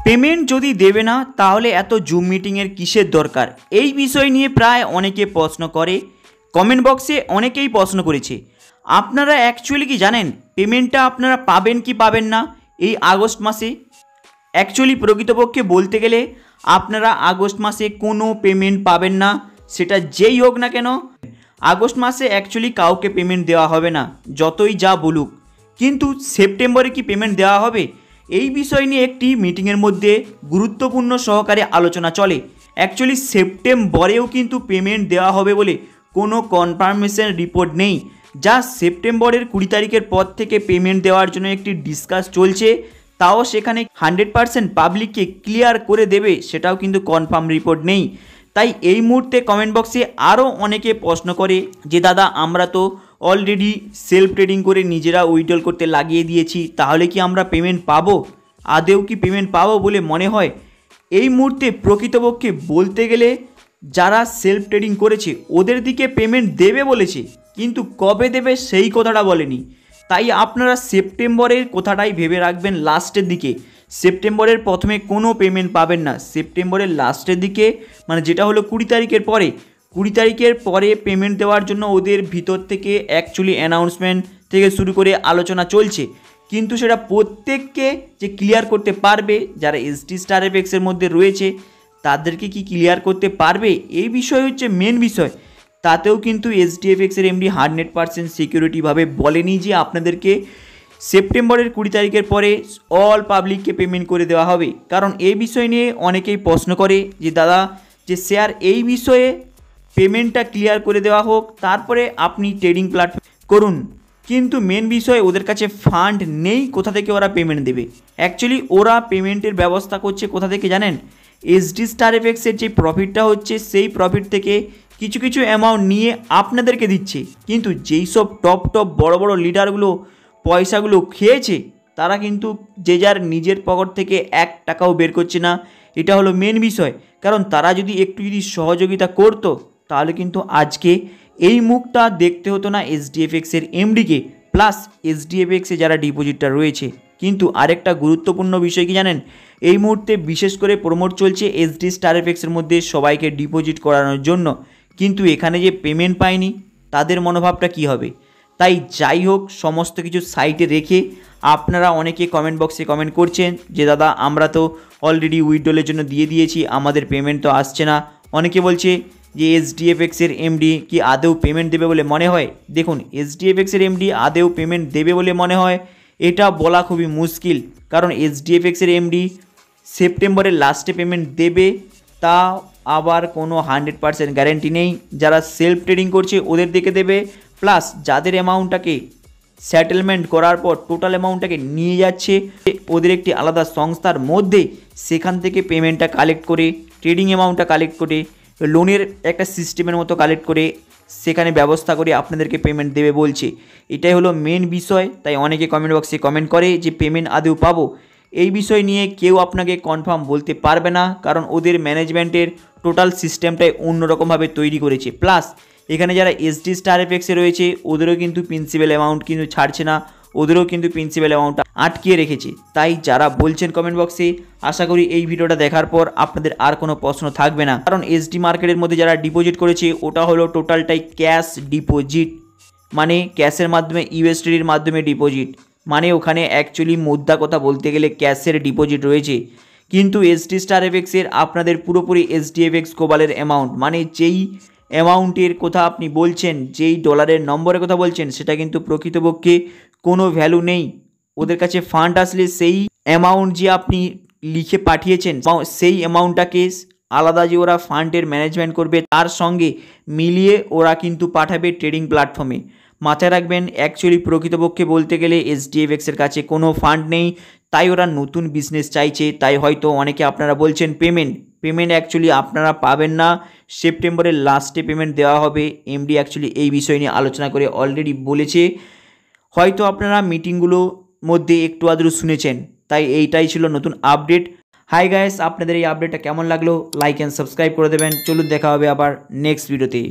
Payment যদি দেবে না তাহলে এত জুম মিটিংয়ের কিসের দরকার, এই বিষয় নিয়ে প্রায় অনেকে প্রশ্ন করে। কমেন্ট বক্সে অনেকেই প্রশ্ন করেছে। আপনারা অ্যাকচুয়ালি কি জানেন পেমেন্টটা আপনারা পাবেন কি পাবেন না এই আগস্ট মাসে? অ্যাকচুয়ালি প্রকৃতপক্ষে বলতে গেলে আপনারা আগস্ট মাসে কোনো পেমেন্ট পাবেন না, সেটা যেই হোক না কেন। আগস্ট মাসে অ্যাকচুয়ালি কাউকে পেমেন্ট দেওয়া হবে না, যতই যা বলুক। কিন্তু সেপ্টেম্বরে কি পেমেন্ট দেওয়া হবে, এই বিষয় নিয়ে একটি মিটিংয়ের মধ্যে গুরুত্বপূর্ণ সহকারে আলোচনা চলে। অ্যাকচুয়ালি সেপ্টেম্বরেও কিন্তু পেমেন্ট দেওয়া হবে বলে কোনো কনফার্মেশন রিপোর্ট নেই। যা সেপ্টেম্বরের 20 তারিখের পর থেকে পেমেন্ট দেওয়ার জন্য একটি ডিসকাস চলছে, তাও সেখানে 100% পাবলিককে ক্লিয়ার করে দেবে সেটাও কিন্তু কনফার্ম রিপোর্ট নেই। তাই এই মুহূর্তে কমেন্ট বক্সে আরও অনেকে প্রশ্ন করে যে দাদা আমরা তো অলরেডি সেলফ ট্রেডিং করে নিজেরা উইথড্রল করতে লাগিয়ে দিয়েছি, তাহলে কি আমরা পেমেন্ট পাবো? আদেও কি পেমেন্ট পাবো বলে মনে হয়? এই মুহূর্তে প্রকৃতপক্ষে বলতে গেলে যারা সেলফ ট্রেডিং করেছে ওদের দিকে পেমেন্ট দেবে বলেছে, কিন্তু কবে দেবে সেই কথাটা বলেনি। তাই আপনারা সেপ্টেম্বরের কথাটাই ভেবে রাখবেন লাস্টের দিকে। সেপ্টেম্বরের প্রথমে কোনো পেমেন্ট পাবেন না, সেপ্টেম্বরের লাস্টের দিকে মানে যেটা হলো 20 তারিখের পরে। 20 তারিখের পরে পেমেন্ট দেওয়ার জন্য ওদের ভিতর থেকে অ্যাকচুয়ালি অ্যানাউন্সমেন্ট থেকে শুরু করে আলোচনা চলছে, কিন্তু সেটা প্রত্যেককে যে ক্লিয়ার করতে পারবে যারা এসডি স্টার এফএক্সের মধ্যে রয়েছে তাদেরকে কি ক্লিয়ার করতে পারবে এই বিষয় হচ্ছে মেন বিষয়। তাতেও কিন্তু এসডিএফএক্সের এমডি 100% সিকিউরিটিভাবে বলেনি যে আপনাদেরকে সেপ্টেম্বরের 20 তারিখের পরে অল পাবলিককে পেমেন্ট করে দেওয়া হবে। কারণ এই বিষয় নিয়ে অনেকেই প্রশ্ন করে যে দাদা যে শেয়ার এই বিষয়ে পেমেন্টটা ক্লিয়ার করে দেওয়া হোক, তারপরে আপনি ট্রেডিং প্ল্যাটফর্ম করুন। কিন্তু মেন বিষয় ওদের কাছে ফান্ড নেই, কোথা থেকে ওরা পেমেন্ট দেবে? অ্যাকচুয়ালি ওরা পেমেন্টের ব্যবস্থা করছে কোথা থেকে জানেন? এসডি স্টার এফএক্সের যে প্রফিটটা হচ্ছে সেই প্রফিট থেকে কিছু কিছু অ্যামাউন্ট নিয়ে আপনাদেরকে দিচ্ছে। কিন্তু যেই সব টপ বড় বড় লিডারগুলো পয়সাগুলো খেয়েছে তারা কিন্তু যে যার নিজের পকেট থেকে 1 টাকাও বের করছে না। এটা হলো মেন বিষয়। কারণ তারা যদি একটু সহযোগিতা করতো তাহলে কিন্তু আজকে এই মুখটা দেখতে হতো না এসডিএফএক্সের এমডিকে প্লাস এসডিএফএক্সে যারা ডিপোজিটটা রয়েছে। কিন্তু আরেকটা গুরুত্বপূর্ণ বিষয় কি জানেন, এই মুহূর্তে বিশেষ করে প্রমোট চলছে এসডি স্টার এফএক্সের মধ্যে সবাইকে ডিপোজিট করানোর জন্য, কিন্তু এখানে যে পেমেন্ট পায়নি তাদের মনোভাবটা কি হবে? তাই যাই হোক সমস্ত কিছু সাইটে রেখে আপনারা অনেকে কমেন্ট বক্সে কমেন্ট করছেন যে দাদা আমরা তো অলরেডি উইথড্রলের জন্য দিয়ে দিয়েছি, আমাদের পেমেন্ট তো আসছে না। অনেকে বলছে যে এসডিএফএক্সের এমডি কি আদেও পেমেন্ট দেবে বলে মনে হয়? দেখুন এসডিএফএক্সের এমডি আদেও পেমেন্ট দেবে বলে মনে হয় এটা বলা খুবই মুশকিল। কারণ এসডিএফএক্সের এমডি সেপ্টেম্বরের লাস্টে পেমেন্ট দেবে তা আবার কোনো 100% গ্যারেন্টি নেই। যারা সেলফ ট্রেডিং করছে ওদের দিকে দেবে, প্লাস যাদের অ্যামাউন্টটাকে সেটেলমেন্ট করার পর টোটাল অ্যামাউন্টটাকে নিয়ে যাচ্ছে ওদের একটি আলাদা সংস্থার মধ্যে, সেখান থেকে পেমেন্টটা কালেক্ট করে ট্রেডিং অ্যামাউন্টটা কালেক্ট করে লোনের একটা সিস্টেমের মতো কালেক্ট করে সেখানে ব্যবস্থা করে আপনাদেরকে পেমেন্ট দেবে বলছে। এটাই হলো মেন বিষয়। তাই অনেকে কমেন্ট বক্সে কমেন্ট করে যে পেমেন্ট আদৌ পাবো, এই বিষয় নিয়ে কেউ আপনাকে কনফার্ম বলতে পারবে না। কারণ ওদের ম্যানেজমেন্টের টোটাল সিস্টেমটাই অন্যরকমভাবে তৈরি করেছে। প্লাস এখানে যারা এসডি স্টার এফএক্সে রয়েছে ওদেরও কিন্তু প্রিন্সিপাল অ্যামাউন্ট কিন্তু ছাড়ছে না, ওদেরও কিন্তু প্রিন্সিপাল অ্যামাউন্টটা আটকিয়ে রেখেছে। তাই যারা বলছেন কমেন্ট বক্সে, আশা করি এই ভিডিওটা দেখার পর আপনাদের আর কোনো প্রশ্ন থাকবে না। কারণ এসডি মার্কেটের মধ্যে যারা ডিপোজিট করেছে ওটা হলো টোটালটাই ক্যাশ ডিপোজিট, মানে ক্যাশের মাধ্যমে ইউএসডির মাধ্যমে ডিপোজিট, মানে ওখানে অ্যাকচুয়ালি মুদ্রা কথা বলতে গেলে ক্যাশের ডিপোজিট রয়েছে। কিন্তু এসডি স্টার এফএক্সের আপনাদের পুরোপুরি এসডিএফএক্স গ্লোবালের অ্যামাউন্ট, মানে যেই অ্যামাউন্টের কথা আপনি বলছেন, যেই ডলারের নম্বরের কথা বলছেন সেটা কিন্তু প্রকৃতপক্ষে কোনো ভ্যালু নেই। ওদের কাছে ফান্ড আসলে সেই অ্যামাউন্ট যে আপনি লিখে পাঠিয়েছেন সেই অ্যামাউন্টটাকে আলাদা যে ওরা ফান্ডের ম্যানেজমেন্ট করবে তার সঙ্গে মিলিয়ে ওরা কিন্তু পাঠাবে ট্রেডিং প্ল্যাটফর্মে। মাথায় রাখবেন অ্যাকচুয়ালি প্রকৃতপক্ষে বলতে গেলে এসডিএফএক্সের কাছে কোনো ফান্ড নেই, তাই ওরা নতুন বিজনেস চাইছে। তাই হয়তো অনেকে আপনারা বলছেন পেমেন্ট অ্যাকচুয়ালি আপনারা পাবেন না, সেপ্টেম্বরের লাস্টে পেমেন্ট দেওয়া হবে। এমডি অ্যাকচুয়ালি এই বিষয় নিয়ে আলোচনা করে অলরেডি বলেছে, হয়তো আপনারা মিটিংগুলোর মধ্যে একটু আধটু শুনেছেন। তাই এইটাই ছিল নতুন আপডেট। হাই গাইস, আপনাদের এই আপডেটটা কেমন লাগলো লাইক অ্যান্ড সাবস্ক্রাইব করে দেবেন। চলুন দেখা হবে আবার নেক্সট ভিডিওতে।